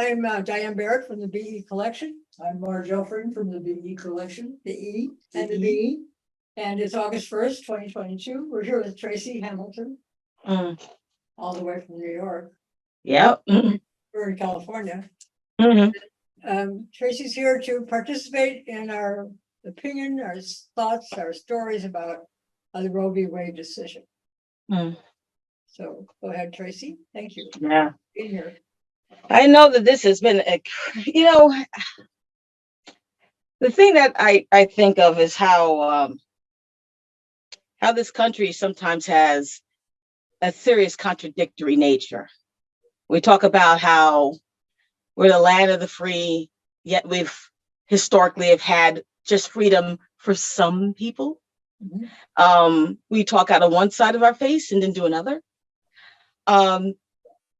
I'm Diane Barrett from the BE Collection. I'm Marge Elfring from the BE Collection, the E and the BE. And it's August 1st, 2022. We're here with Tracy Hamilton, all the way from New York. Yep. We're in California. Tracy's here to participate in our opinion, our thoughts, our stories about the Roe v. Wade decision. So go ahead, Tracy. Thank you. Yeah. Being here. I know that this has been, the thing that I think of is how this country sometimes has a serious contradictory nature. We talk about how we're the land of the free, yet we've historically have had just freedom for some people. We talk out of one side of our face and then do another.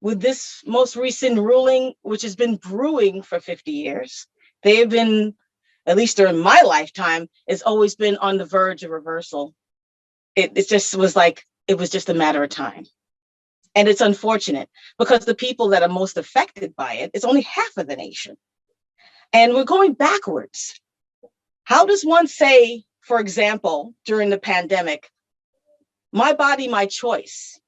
With this most recent ruling, which has been brewing for 50 years, they have been, at least during my lifetime, it's always been on the verge of reversal. It just was like, it was just a matter of time. And it's unfortunate because the people that are most affected by it is only half of the nation. And we're going backwards. How does one say, for example, during the pandemic, my body, my choice,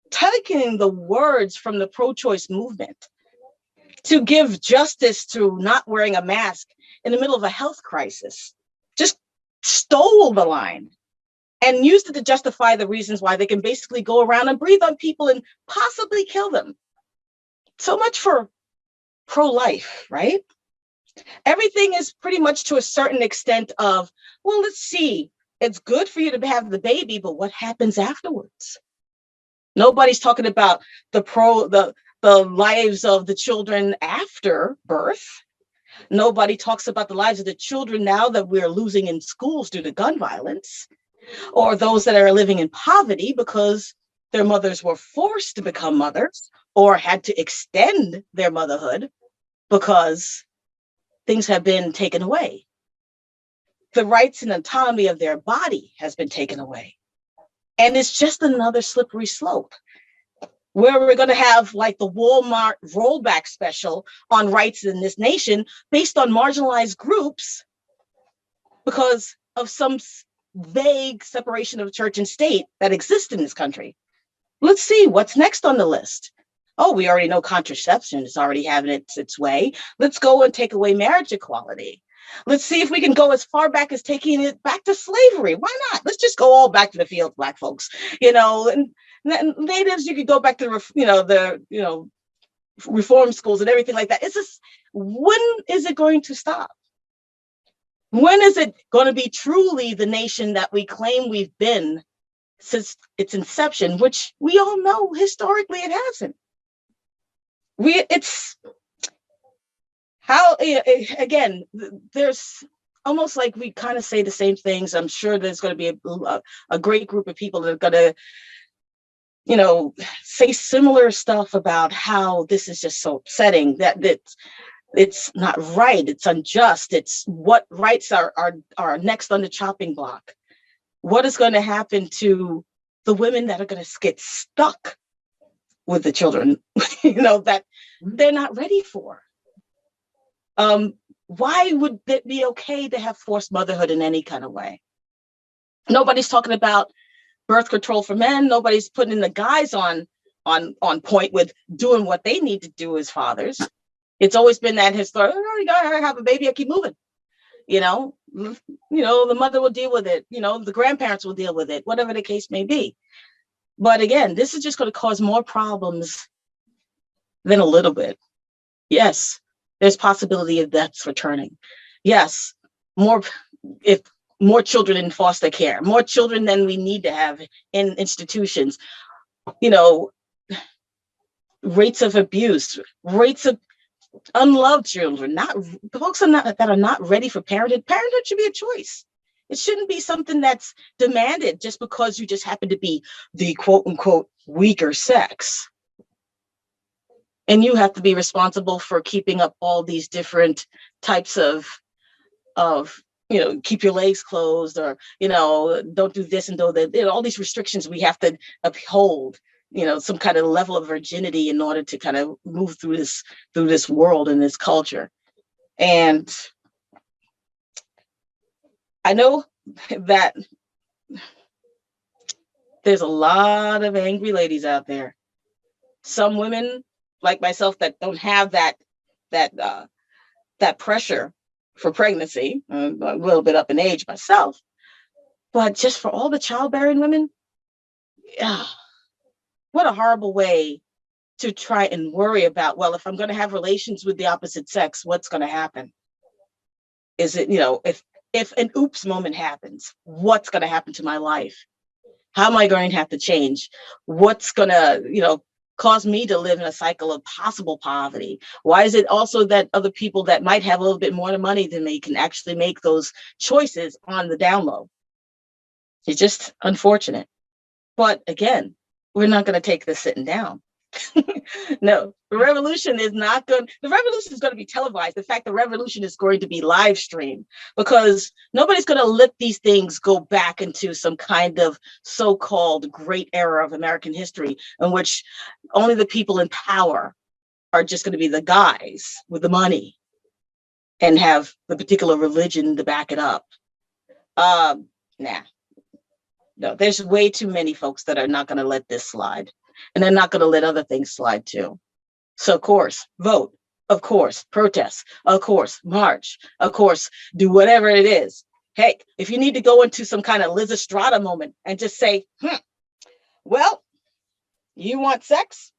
taking the words from the pro-choice movement to give justice to not wearing a mask in the middle of a health crisis, just stole the line and used it to justify the reasons why they can basically go around and breathe on people and possibly kill them. So much for pro-life, right? Everything is pretty much to a certain extent of, well, let's see, it's good for you to have the baby, but what happens afterwards? Nobody's talking about the lives of the children after birth. Nobody talks about the lives of the children now that we're losing in schools due to gun violence, or those that are living in poverty because their mothers were forced to become mothers or had to extend their motherhood because things have been taken away. The rights and autonomy of their body has been taken away. And it's just another slippery slope where we're going to have like the Walmart rollback special on rights in this nation based on marginalized groups because of some vague separation of church and state that exists in this country. Let's see what's next on the list. Oh, we already know contraception is already having its way. Let's go and take away marriage equality. Let's see if we can go as far back as taking it back to slavery. Why not? Let's just go all back to the field, Black folks. And natives, you could go back to the reform schools and everything like that. It's just, when is it going to stop? When is it going to be truly the nation that we claim we've been since its inception, which we all know historically it hasn't. Again, there's almost like we kind of say the same things. I'm sure there's going to be a great group of people that are going to, say similar stuff about how this is just so upsetting, that it's not right, it's unjust, it's what rights are next on the chopping block. What is going to happen to the women that are going to get stuck with the children, that they're not ready for? Why would it be okay to have forced motherhood in any kind of way? Nobody's talking about birth control for men. Nobody's putting the guys on point with doing what they need to do as fathers. It's always been that historic, you gotta have a baby, I keep moving. The mother will deal with it. The grandparents will deal with it, whatever the case may be. But again, this is just going to cause more problems than a little bit. Yes, there's possibility of deaths returning. Yes, more children in foster care, more children than we need to have in institutions. Rates of abuse, rates of unloved children, that are not ready for parenthood. Parenthood should be a choice. It shouldn't be something that's demanded just because you just happen to be the quote unquote weaker sex. And you have to be responsible for keeping up all these different types of keep your legs closed, or, don't do this and do that. All these restrictions we have to uphold some kind of level of virginity in order to kind of move through this world and this culture. And I know that there's a lot of angry ladies out there. Some women like myself that don't have that pressure for pregnancy. I'm a little bit up in age myself, but just for all the childbearing women, what a horrible way to try and worry about, well, if I'm going to have relations with the opposite sex, what's going to happen? Is it, if an oops moment happens, what's going to happen to my life? How am I going to have to change? What's going to, cause me to live in a cycle of possible poverty? Why is it also that other people that might have a little bit more money than me can actually make those choices on the down low? It's just unfortunate. But again, we're not going to take this sitting down. No, the revolution is going to be televised. In fact, the revolution is going to be live streamed, because nobody's going to let these things go back into some kind of so-called great era of American history in which only the people in power are just going to be the guys with the money and have the particular religion to back it up. Nah. No, there's way too many folks that are not going to let this slide, and they're not going to let other things slide too. So of course, vote, of course, protest, of course, march, of course, do whatever it is. Hey, if you need to go into some kind of Liz Estrada moment and just say, well, you want sex?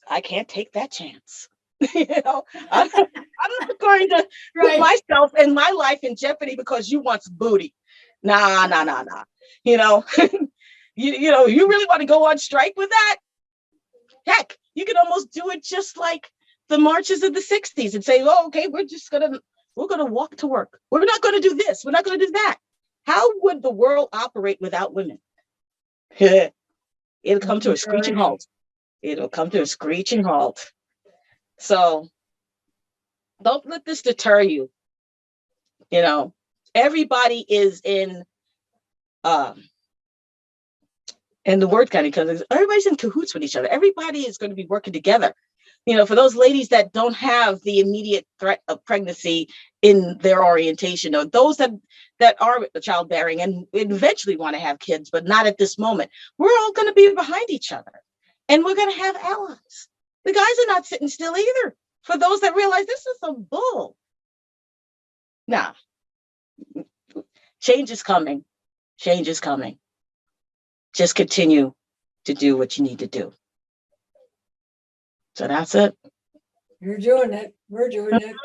I can't take that chance. I'm not going to put myself and my life in jeopardy because you want some booty. Nah. You really want to go on strike with that? Heck, you can almost do it just like the marches of the 60s and say, oh, okay, we're gonna walk to work. We're not gonna do this. We're not gonna do that. How would the world operate without women? It'll come to a screeching halt. It'll come to a screeching halt. So don't let this deter you. Everybody is in and the word kind of comes, everybody's in cahoots with each other. Everybody is going to be working together. For those ladies that don't have the immediate threat of pregnancy in their orientation, or those that are childbearing and eventually want to have kids, but not at this moment, we're all going to be behind each other, and we're going to have allies. The guys are not sitting still either. For those that realize this is some bull. Nah, change is coming. Change is coming. Just continue to do what you need to do. So that's it. You're doing it. We're doing it.